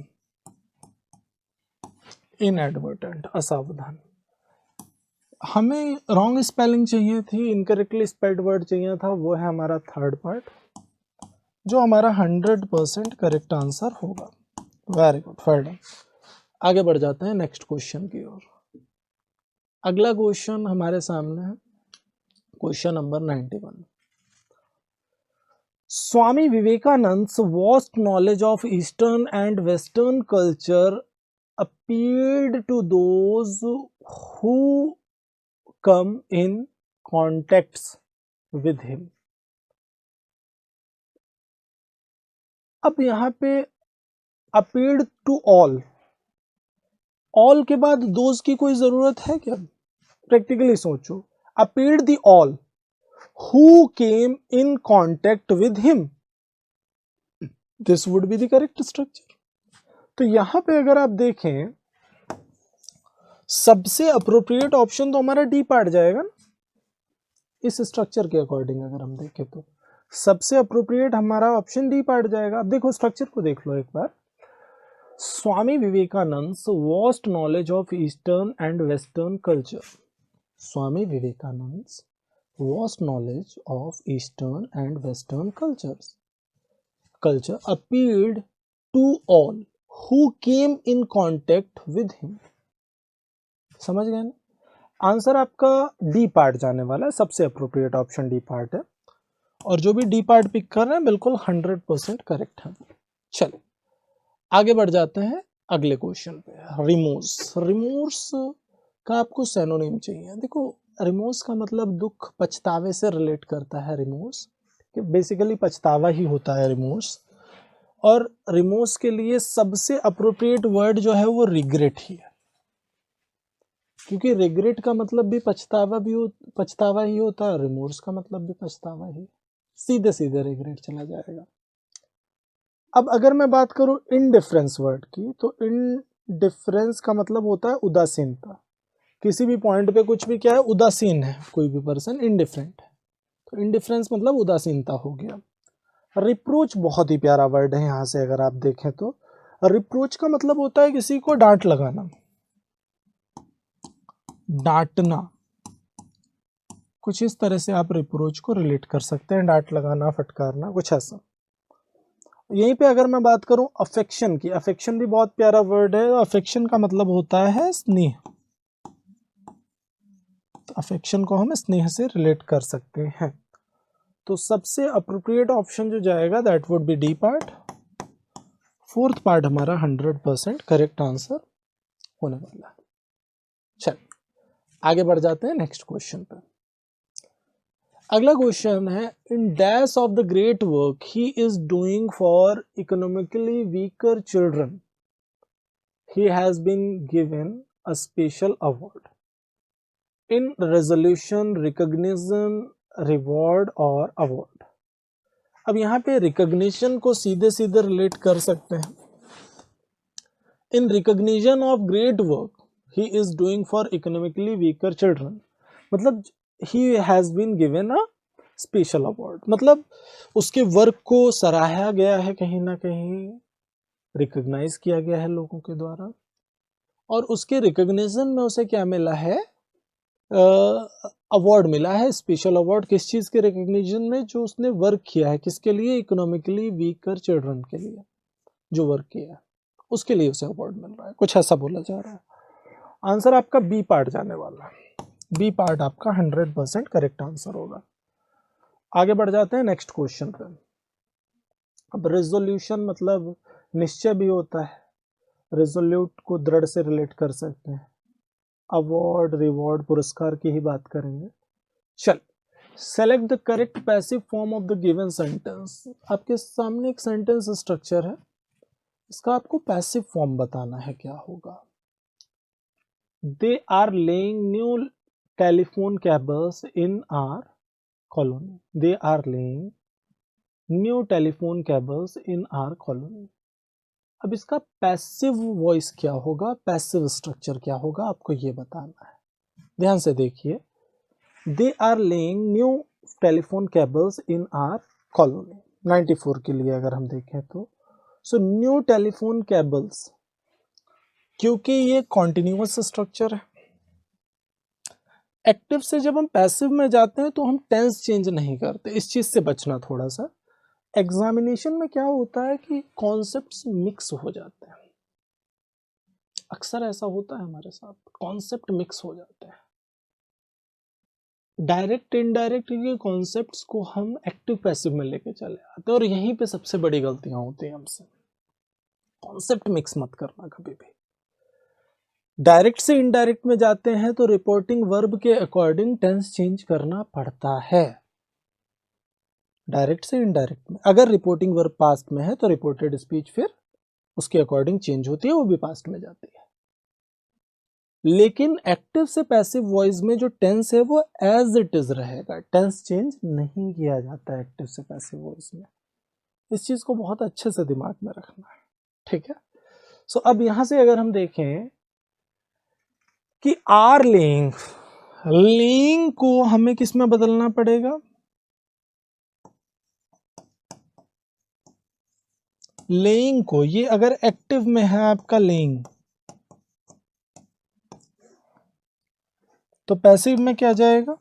इनएडवर्टेंट, असावधान। हमें रॉन्ग स्पेलिंग चाहिए थी, इनकरेक्टली स्पेल्ड वर्ड चाहिए था, वो है हमारा थर्ड पार्ट, जो हमारा 100% करेक्ट आंसर होगा। Very good, well done. आगे बढ़ जाते हैं नेक्स्ट क्वेश्चन की ओर। अगला क्वेश्चन हमारे सामने है question number 91। Swami Vivekananda's vast knowledge of Eastern and Western culture appealed to those who come in contacts with him. अब यहाँ पे appealed to all के बाद those की कोई जरूरत है क्या? प्रैक्टिकली सोचो, appealed the all who came in contact with him. This would be the correct structure. तो यहां पे अगर आप देखें, सबसे अप्रोप्रिएट ऑप्शन तो हमारा डी पार्ट जाएगा ना, इस स्ट्रक्चर के अकॉर्डिंग अगर हम देखें तो सबसे अप्रोप्रिएट हमारा ऑप्शन डी पार्ट जाएगा. अब देखो स्ट्रक्चर को देख लो एक बार. Swami Vivekananda vast knowledge of eastern and western culture. Swami Vivekananda vast knowledge of eastern and western culture appealed to all who came in contact with him. समझ गए ना? आंसर आपका डी पार्ट जाने वाला है, सबसे अप्रोप्रिएट ऑप्शन डी पार्ट है, और जो भी डी पार्ट पिक कर रहे हैं बिल्कुल 100% करेक्ट है. चलो आगे बढ़ जाते हैं अगले क्वेश्चन पे. रिमोर्स का आपको सिनोनिम चाहिए. देखो रिमोर्स का मतलब दुख, पछतावे से रिलेट करता है रिमोर्स, कि बेसिकली पछतावा ही होता है रिमोर्स. और रिमोर्स के लिए सबसे अप्रोप्रिएट वर्ड जो है वो रिग्रेट ही है, क्योंकि रिग्रेट का मतलब भी पछतावा ही होता है, रिमोर्स का मतलब भी पछतावा ही, सीधे सीधे रिग्रेट चला जाएगा. अब अगर मैं बात करूं इनडिफरेंस वर्ड की, तो इनडिफरेंस का मतलब होता है उदासीनता. किसी भी पॉइंट पे कुछ भी क्या है, उदासीन है कोई भी पर्सन, इनडिफरेंट है, तो इनडिफरेंस मतलब उदासीनता हो गया. रिप्रोच बहुत ही प्यारा वर्ड है. यहां से अगर आप देखें तो रिप्रोच का मतलब होता है किसी को डांट लगाना, डांटना. कुछ इस तरह से आप रिप्रोच को रिलेट कर सकते हैं, डांट लगाना, फटकारना, कुछ ऐसा. यहीं पे अगर मैं बात करूं अफेक्शन की, अफेक्शन भी बहुत प्यारा वर्ड है. अफेक्शन का मतलब होता है स्नेह. अफेक्शन को हम स्नेह से रिलेट कर सकते हैं. तो सबसे अप्रोप्रिएट ऑप्शन जो जाएगा that would be D part. Fourth part हमारा 100% करेक्ट आंसर होने वाला है. चल आगे बढ़ जाते हैं नेक्स्ट क्वेश्चन पर. अगला क्वेश्चन है, in dash of the great work he is doing for economically weaker children he has been given a special award in resolution, recognition, reward और अवार्ड. अब यहाँ पे रिकॉग्निशन को सीधे सीधे रिलेट कर सकते हैं. In recognition of great work he is doing for economically weaker children, मतलब he has been given a special award, मतलब उसके वर्क को सराहा गया है, कहीं ना कहीं रिकॉग्नाइज किया गया है लोगों के द्वारा, और उसके रिकॉग्निशन में उसे क्या मिला है, अवार्ड मिला है, स्पेशल अवार्ड. किस चीज के रिकॉग्निशन में, जो उसने वर्क किया है, किसके लिए, इकोनॉमिकली वीकर चिल्ड्रन के लिए जो वर्क किया है, उसके लिए उसे अवार्ड मिल रहा है, कुछ ऐसा बोला जा रहा है. आंसर आपका बी पार्ट जाने वाला है. बी पार्ट आपका 100% करेक्ट आंसर होगा. आगे बढ़ जाते हैं नेक्स्ट क्वेश्चन पे. अब रेजोल्यूशन मतलब निश्चय भी होता है, रेजोल्यूट को दृढ़ से रिलेट कर सकते हैं. अवार्ड, रिवॉर्ड, पुरस्कार की ही बात करेंगे. चल select the correct passive form of the given sentence. आपके सामने एक सेंटेंस स्ट्रक्चर है, इसका आपको पैसिव फॉर्म बताना है, क्या होगा. They are laying new telephone cables in our colony. They are laying new telephone cables in our colony. अब इसका पैसिव वॉइस क्या होगा, पैसिव स्ट्रक्चर क्या होगा, आपको ये बताना है. ध्यान से देखिए. They are laying new telephone cables in our colony, 94 के लिए अगर हम देखें तो. सो न्यू टेलीफोन केबल्स, क्योंकि ये कॉन्टिन्यूअस स्ट्रक्चर है. एक्टिव से जब हम पैसिव में जाते हैं तो हम टेंस चेंज नहीं करते, इस चीज से बचना थोड़ा सा. एग्जामिनेशन में क्या होता है कि कॉन्सेप्ट्स मिक्स हो जाते हैं, अक्सर ऐसा होता है हमारे साथ, कॉन्सेप्ट मिक्स हो जाते हैं. डायरेक्ट इनडायरेक्ट के कॉन्सेप्ट्स को हम एक्टिव पैसिव में लेके चले आते हैं और यहीं पे सबसे बड़ी गलतियां होती हैं हमसे। कॉन्सेप्ट मिक्स मत करना कभी भी। डायरेक्ट से इनडायरेक्ट में जाते हैं तो रिपोर्टिंग वर्ब के अकॉर्डिंग टेंस चेंज करना पड़ता है। डायरेक्ट से इनडायरेक्ट में अगर रिपोर्टिंग वर्ब पास्ट में है तो रिपोर्टेड स्पीच फिर उसके अकॉर्डिंग चेंज होती है, वो भी पास्ट में जाती है। लेकिन एक्टिव से पैसिव वॉइस में जो टेंस है वो एज इट इज रहेगा, टेंस चेंज नहीं किया जाता एक्टिव से पैसिव वॉइस में। इस चीज को बहुत अच्छे से दिमाग में रखना है, ठीक है। सो अब यहां से अगर हम देखें कि आर लेइंग, लेइंग को हमें किस में बदलना पड़ेगा, लेइंग को, ये अगर एक्टिव में है आपका लेइंग तो पैसिव में क्या जाएगा,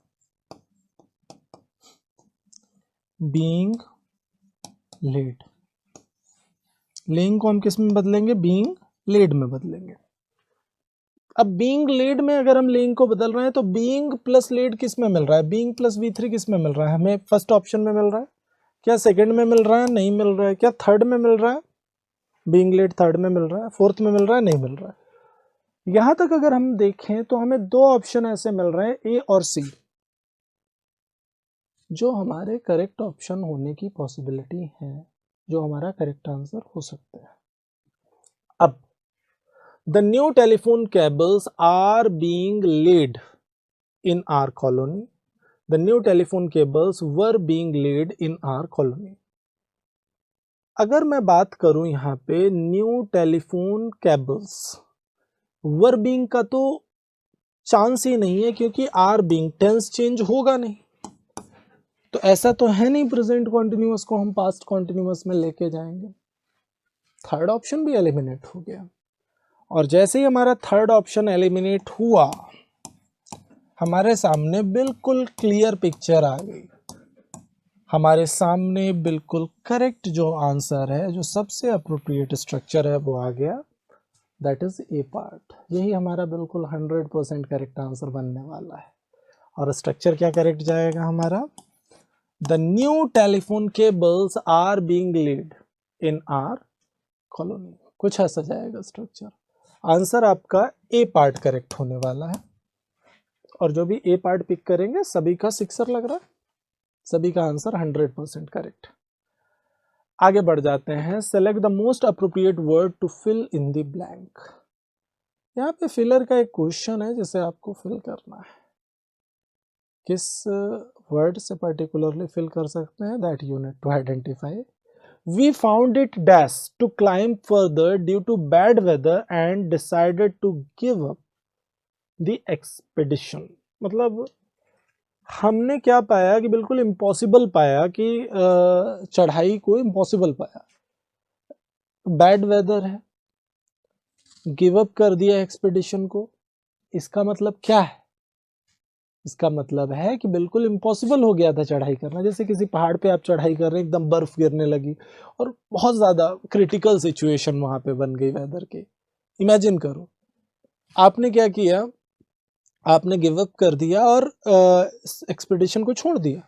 बीइंग लेड। लेइंग को हम किस में बदलेंगे, बीइंग लेड में बदलेंगे। अब बीइंग लेड में अगर हम लेइंग को बदल रहे हैं तो बीइंग प्लस लेड किस में मिल रहा है, बीइंग प्लस V3 किस में मिल रहा है, हमें फर्स्ट ऑप्शन में मिल रहा है क्या, सेकंड में मिल रहा है, नहीं मिल रहा है क्या, थर्ड में मिल रहा है, बीइंग लेड थर्ड में मिल रहा है, फोर्थ में मिल रहा है, नहीं मिल रहा है। यहां तक अगर हम देखें तो हमें दो ऑप्शन ऐसे मिल रहे हैं, ए और सी, जो हमारे करेक्ट ऑप्शन होने की पॉसिबिलिटी है, जो हमारा करेक्ट आंसर हो सकता है। अब the new telephone cables are being laid in our colony, the new telephone cables were being laid in our colony. अगर मैं बात करूं यहां पे new telephone cables, were being का तो चांस ही नहीं है क्योंकि आर बीइंग, टेंस चेंज होगा नहीं, तो ऐसा तो है नहीं प्रेजेंट कॉन्टिन्यूअस को हम पास्ट कॉन्टिन्यूअस में लेके जाएंगे। थर्ड ऑप्शन भी एलिमिनेट हो गया, और जैसे ही हमारा थर्ड ऑप्शन एलिमिनेट हुआ हमारे सामने बिल्कुल क्लियर पिक्चर आ गई, हमारे सामने बिल्कुल करेक्ट जो आंसर है, जो सबसे अप्रोप्रिएट स्ट्रक्चर है वो आ गया, दैट इज ए पार्ट। यही हमारा बिल्कुल 100% करेक्ट आंसर बनने वाला है। और स्ट्रक्चर क्या करेक्ट जाएगा हमारा, the new telephone cables are being laid in our colony, कुछ ऐसा जाएगा स्ट्रक्चर। आंसर आपका ए पार्ट करेक्ट होने वाला है, और जो भी ए पार्ट पिक करेंगे सभी का सिक्सर लग रहा है, सभी का आंसर 100% करेक्ट। आगे बढ़ जाते हैं, select the most appropriate word to fill in the blank. यहाँ पे फिलर का एक क्वेश्चन है जिसे आपको फिल करना है, किस वर्ड से पर्टिकुलरली फिल कर सकते हैं, that you need to identify. We found it dash to climb further due to bad weather and decided to give up the expedition. मतलब हमने क्या पाया कि बिल्कुल इम्पॉसिबल पाया, कि चढ़ाई को इम्पॉसिबल पाया, बैड वेदर है, गिव अप कर दिया एक्सपेडिशन को। इसका मतलब क्या है, इसका मतलब है कि बिल्कुल इम्पॉसिबल हो गया था चढ़ाई करना। जैसे किसी पहाड़ पे आप चढ़ाई कर रहे हैं, एकदम बर्फ गिरने लगी और बहुत ज़्यादा क्रिटिकल सिचुएशन वहाँ पे बन गई वेदर के। इमेजिन करो आपने क्या किया, आपने गिव अप कर दिया और एक्सपेडिशन को छोड़ दिया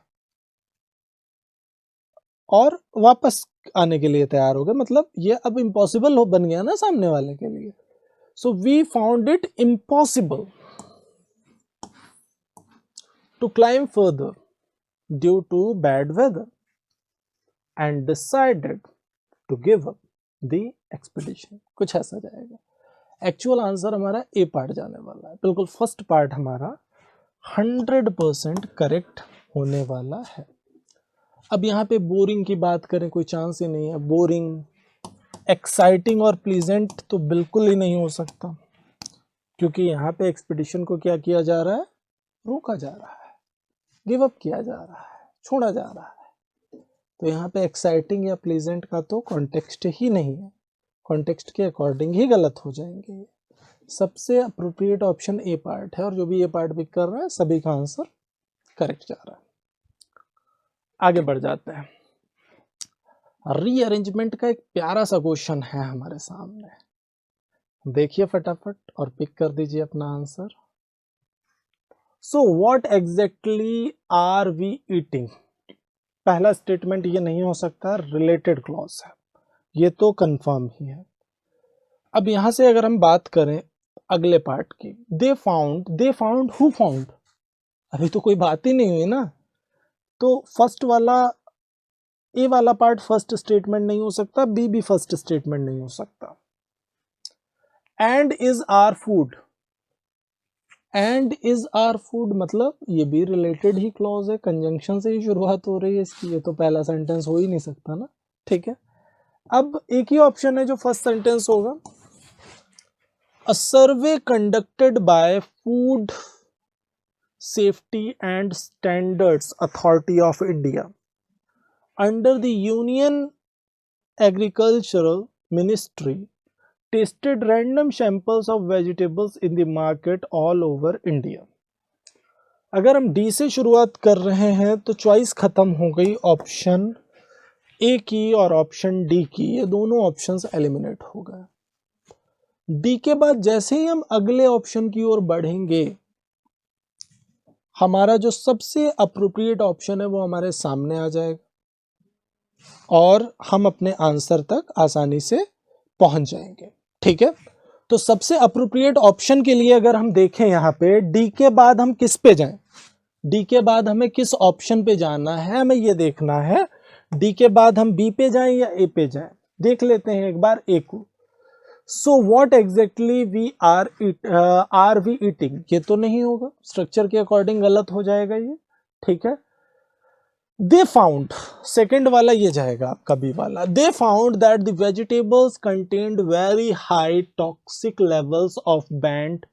और वापस आने के लिए तैयार हो गए, मतलब ये अब इम्पॉसिबल हो बन गया ना सामने वाले के लिए। So we found it impossible to climb further due to bad weather and decided to give up the expedition। कुछ ऐसा जाएगा। एक्चुअल आंसर हमारा ए पार्ट जाने वाला है, बिल्कुल फर्स्ट पार्ट हमारा 100% करेक्ट होने वाला है। अब यहाँ पे बोरिंग की बात करें, कोई चांस ही नहीं है। बोरिंग, एक्साइटिंग और प्लीजेंट तो बिल्कुल ही नहीं हो सकता, क्योंकि यहाँ पे एक्सपीडिशन को क्या किया जा रहा है, रोका जा रहा है, गिव अप किया जा रहा है, छोड़ा जा रहा है। तो यहाँ पे एक्साइटिंग या प्लीजेंट का तो कॉन्टेक्स्ट ही नहीं है, कॉन्टेक्स्ट के अकॉर्डिंग ही गलत हो जाएंगे। सबसे अप्रोप्रिएट ऑप्शन ए पार्ट है, और जो भी ए पार्ट पिक कर रहा है सभी का आंसर करेक्ट जा रहा है। आगे बढ़ जाते हैं, रीअरेंजमेंट का एक प्यारा सा क्वेश्चन है हमारे सामने, देखिए फटाफट और पिक कर दीजिए अपना answer. So what exactly are we eating, पहला स्टेटमेंट ये नहीं हो सकता, रिलेटेड क्लॉज है, ये तो कंफर्म ही है। अब यहां से अगर हम बात करें अगले पार्ट की, दे फाउंड हु फाउंड, अभी तो कोई बात ही नहीं हुई ना, तो फर्स्ट वाला ए वाला पार्ट फर्स्ट स्टेटमेंट नहीं हो सकता, बी भी फर्स्ट स्टेटमेंट नहीं हो सकता। And is are food, and is are food मतलब ये भी रिलेटेड ही क्लॉज है, कंजंक्शन से ही शुरुआत हो रही है इसकी, ये तो पहला सेंटेंस हो ही नहीं सकता ना, ठीक है। अब एक ही ऑप्शन है जो फर्स्ट सेंटेंस होगा, a survey conducted by Food Safety and Standards Authority of India under the Union Agricultural Ministry tested random samples of vegetables in the market all over India. अगर हम डी से शुरुआत कर रहे हैं तो चॉइस खत्म हो गई ऑप्शन ए की और ऑप्शन डी की, ये दोनों ऑप्शंस एलिमिनेट हो गए। डी के बाद जैसे ही हम अगले ऑप्शन की ओर बढ़ेंगे, हमारा जो सबसे अप्रोप्रिएट ऑप्शन है वो हमारे सामने आ जाएगा और हम अपने आंसर तक आसानी से पहुंच जाएंगे, ठीक है। तो सबसे अप्रोप्रिएट ऑप्शन के लिए अगर हम देखें यहाँ पे डी के बाद हम किस पे जाएं, डी के बाद हमें किस ऑप्शन पे जाना है, हमें ये देखना है डी के बाद हम बी पे जाएं या ए पे जाएं। देख लेते हैं एक बार ए को। So what exactly we are we eating, ये तो नहीं होगा, स्ट्रक्चर के अकॉर्डिंग गलत हो जाएगा ये, ठीक है। दे फाउंड, सेकेंड वाला ये जाएगा आपका बी वाला, they found that the vegetables contained very high toxic levels of band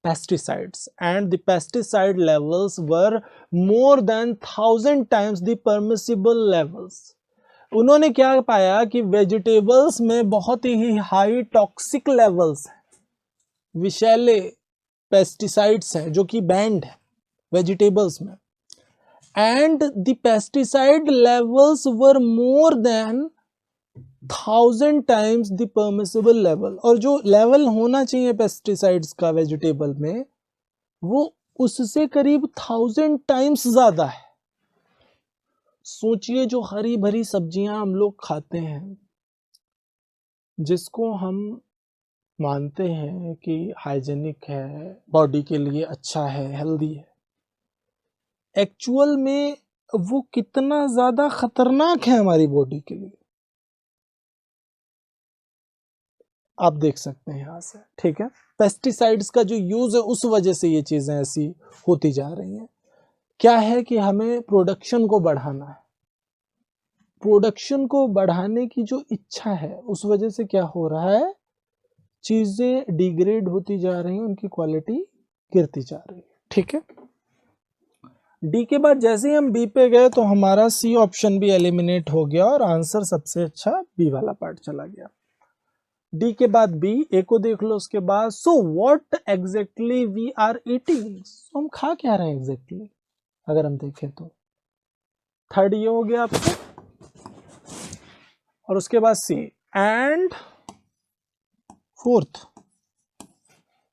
pesticides and the pesticide levels were more than 1000 times the permissible levels। उन्होंने क्या पाया कि वेजिटेबल्स में बहुत ही हाई टॉक्सिक लेवल्स हैं, विषैले पेस्टिसाइड्स हैं जो कि बैंड है वेजिटेबल्स में, and the pesticide levels were more than 1000 times the permissible level, और जो लेवल होना चाहिए पेस्टिसाइड्स का वेजिटेबल में वो उससे करीब 1000 टाइम्स ज्यादा है। सोचिए जो हरी भरी सब्जियां हम लोग खाते हैं, जिसको हम मानते हैं कि हाइजेनिक है, बॉडी के लिए अच्छा है, हेल्दी है, एक्चुअल में वो कितना ज्यादा खतरनाक है हमारी बॉडी के लिए, आप देख सकते हैं यहां से, ठीक है। पेस्टिसाइड्स का जो यूज है उस वजह से ये चीजें ऐसी होती जा रही हैं। क्या है कि हमें प्रोडक्शन को बढ़ाना है, प्रोडक्शन को बढ़ाने की जो इच्छा है उस वजह से क्या हो रहा है, चीजें डिग्रेड होती जा रही हैं, उनकी क्वालिटी गिरती जा रही है, ठीक है। डी के बाद जैसे ही हम बी पे गए तो हमारा सी ऑप्शन भी एलिमिनेट हो गया और आंसर सबसे अच्छा बी वाला पार्ट चला गया। डी के बाद बी, ए को देख लो उसके बाद। So what exactly we are eating, हम खा क्या रहे हैं एग्जैक्टली, अगर हम देखें तो थर्ड ये हो गया आपका, और उसके बाद C, and fourth,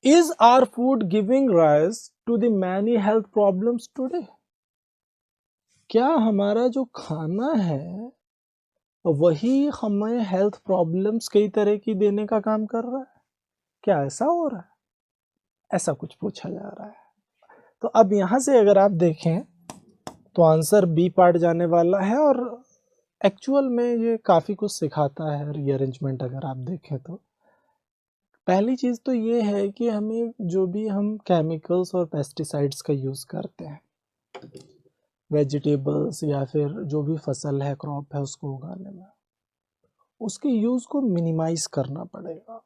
is are food giving rise to the many health problems today, क्या हमारा जो खाना है वही हमें हेल्थ प्रॉब्लम्स कई तरह की देने का काम कर रहा है, क्या ऐसा हो रहा है, ऐसा कुछ पूछा जा रहा है। तो अब यहां से अगर आप देखें तो आंसर बी पार्ट जाने वाला है, और एक्चुअल में ये काफ़ी कुछ सिखाता है रीअरेंजमेंट अगर आप देखें तो। पहली चीज़ तो ये है कि हमें जो भी हम केमिकल्स और पेस्टिसाइड्स का यूज़ करते हैं वेजिटेबल्स या फिर जो भी फसल है, क्रॉप है, उसको उगाने में, उसके यूज़ को मिनिमाइज करना पड़ेगा।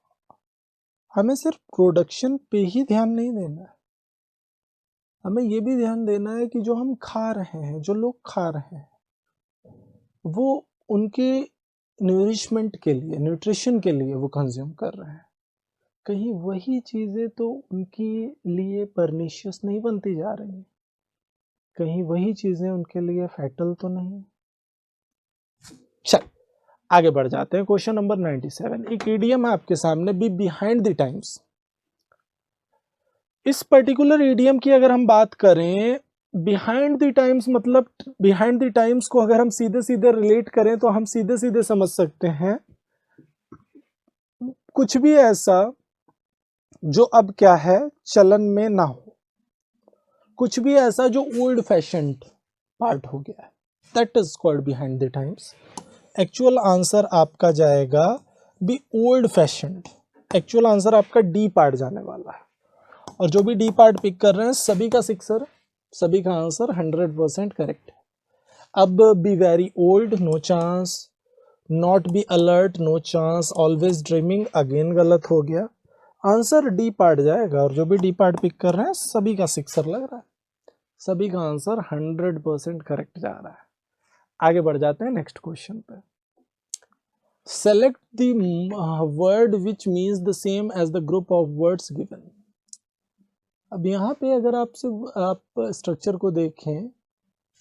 हमें सिर्फ प्रोडक्शन पे ही ध्यान नहीं देना है, हमें ये भी ध्यान देना है कि जो हम खा रहे हैं, जो लोग खा रहे हैं, वो उनके न्यूरिशमेंट के लिए, न्यूट्रिशन के लिए वो कंज्यूम कर रहे हैं, कहीं वही चीज़ें तो उनके लिए परनिशियस नहीं बनती जा रही हैं, कहीं वही चीज़ें उनके लिए फैटल तो नहीं। चल आगे बढ़ जाते हैं। क्वेश्चन नंबर 97, एक इडियम है आपके सामने, बी बिहाइंड द टाइम्स। इस पर्टिकुलर ईडियम की अगर हम बात करें, बिहाइंड द टाइम्स, मतलब बिहाइंड द टाइम्स को अगर हम सीधे सीधे रिलेट करें तो हम सीधे सीधे समझ सकते हैं कुछ भी ऐसा जो अब क्या है, चलन में ना हो, कुछ भी ऐसा जो ओल्ड फैशन्ड पार्ट हो गया है, that is called behind the times. Actual answer आपका जाएगा B old fashioned. Actual answer आपका डी पार्ट जाने वाला है, और जो भी डी पार्ट पिक कर रहे हैं सभी का सिक्सर, सभी का आंसर 100% करेक्ट है। अब be very old, no chance. Not be alert, no chance. Always dreaming, again गलत हो गया। आंसर डी पार्ट जाएगा, और जो भी डी पार्ट पिक कर रहे हैं सभी का सिक्सर लग रहा है, सभी का आंसर 100% करेक्ट जा रहा है। आगे बढ़ जाते हैं नेक्स्ट क्वेश्चन पे। Select the word which means the same as the group of words given. अब यहाँ पे अगर आप स्ट्रक्चर को देखें,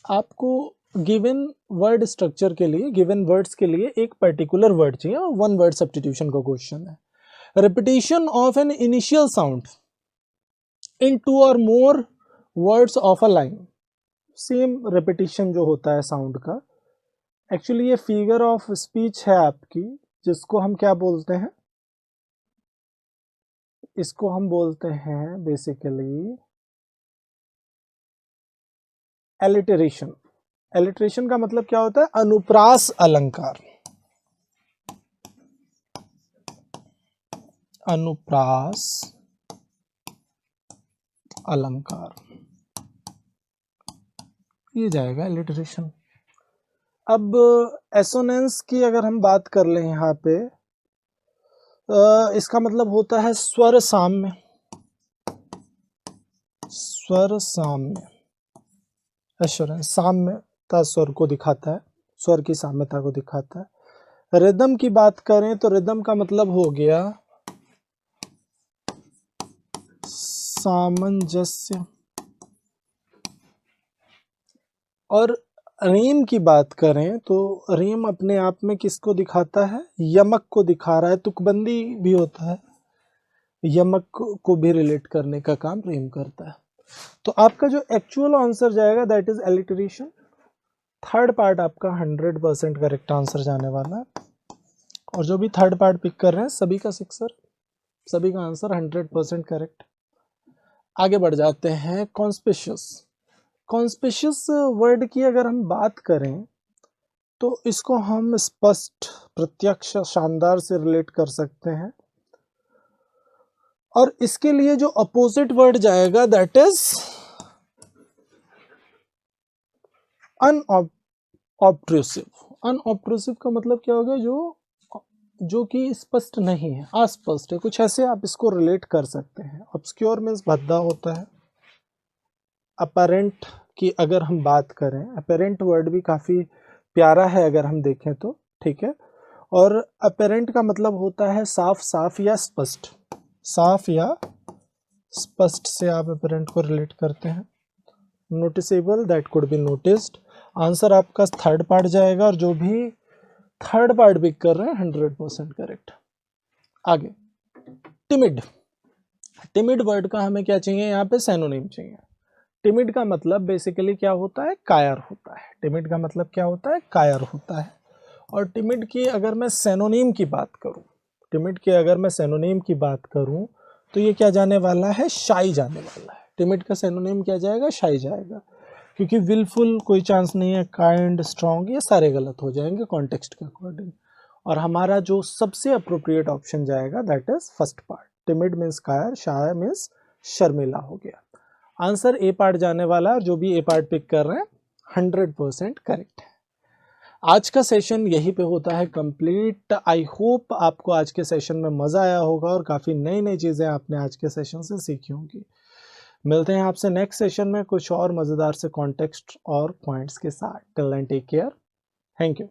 आपको गिवन वर्ड स्ट्रक्चर के लिए, गिवन वर्ड्स के लिए एक पर्टिकुलर वर्ड चाहिए, और वन वर्ड सब्स्टिट्यूशन का क्वेश्चन है। Repetition of an initial sound in two or more words of a line. Same repetition जो होता है साउंड का, एक्चुअली ये फिगर ऑफ स्पीच है आपकी, जिसको हम क्या बोलते हैं, इसको हम बोलते हैं बेसिकली एलिटरेशन। एलिटरेशन का मतलब क्या होता है, अनुप्रास अलंकार। अनुप्रास अलंकार, ये जाएगा एलिटरेशन। अब एसोनेंस की अगर हम बात कर लें यहाँ पे, इसका मतलब होता है स्वर साम्य। स्वर साम्य, एश्योरेंस, साम्यता स्वर को दिखाता है, स्वर की साम्यता को दिखाता है। रिदम की बात करें तो रिदम का मतलब हो गया सामंजस्य। और रीम की बात करें तो रीम अपने आप में किसको दिखाता है, यमक को दिखा रहा है। तुकबंदी भी होता है, यमक को भी रिलेट करने का काम रीम करता है। तो आपका जो एक्चुअल आंसर जाएगा that is alliteration. Third part आपका 100% करेक्ट आंसर जाने वाला है, और जो भी थर्ड पार्ट पिक कर रहे हैं सभी का सिक्सर, सभी का आंसर 100% करेक्ट। आगे बढ़ जाते हैं कॉन्स्पिशियस। कॉन्स्पिशियस वर्ड की अगर हम बात करें तो इसको हम स्पष्ट, प्रत्यक्ष, शानदार से रिलेट कर सकते हैं, और इसके लिए जो अपोजिट वर्ड जाएगा दैट इज अनऑब्ट्रूसिव। अनऑब्ट्रूसिव का मतलब क्या हो गया, जो कि स्पष्ट नहीं है, अस्पष्ट है, कुछ ऐसे आप इसको रिलेट कर सकते हैं। ऑब्सक्योर मीन्स भद्दा होता है। अपरेंट की अगर हम बात करें, अपरेंट वर्ड भी काफ़ी प्यारा है अगर हम देखें तो, ठीक है। और अपरेंट का मतलब होता है साफ, साफ या स्पष्ट। साफ या स्पष्ट से आप अपरेंट को रिलेट करते हैं। Noticeable, that could be noticed. Answer आपका थर्ड पार्ट जाएगा, और जो भी थर्ड पार्ट पिक कर रहे हैं 100% करेक्ट। आगे टिमिड। टिमिड वर्ड का हमें क्या चाहिए, यहाँ पे सैनोनिम चाहिए। टिमिड का मतलब बेसिकली क्या होता है, कायर होता है। टिमिड का मतलब क्या होता है, कायर होता है। और टिमिड की अगर मैं सैनोनिम की बात करूं, टिमिड की अगर मैं सैनोनिम की बात करूं तो ये क्या जाने वाला है, शाई जाने वाला है। टिमिड का सैनोनिम क्या जाएगा, शाई जाएगा, क्योंकि विलफुल कोई चांस नहीं है, काइंड, स्ट्रॉन्ग, ये सारे गलत हो जाएंगे कॉन्टेक्स्ट के अकॉर्डिंग। और हमारा जो सबसे अप्रोप्रिएट ऑप्शन जाएगा that is first part. Timid means कायर, शाय मीन्स शर्मिला हो गया। आंसर ए पार्ट जाने वाला है, और जो भी ए पार्ट पिक कर रहे हैं 100% करेक्ट है। आज का सेशन यहीं पे होता है कंप्लीट। आई होप आपको आज के सेशन में मज़ा आया होगा, और काफ़ी नई नई चीज़ें आपने आज के सेशन से सीखी होंगी। मिलते हैं आपसे नेक्स्ट सेशन में कुछ और मज़ेदार से कॉन्टेक्स्ट और पॉइंट्स के साथ। Till then take care, thank you.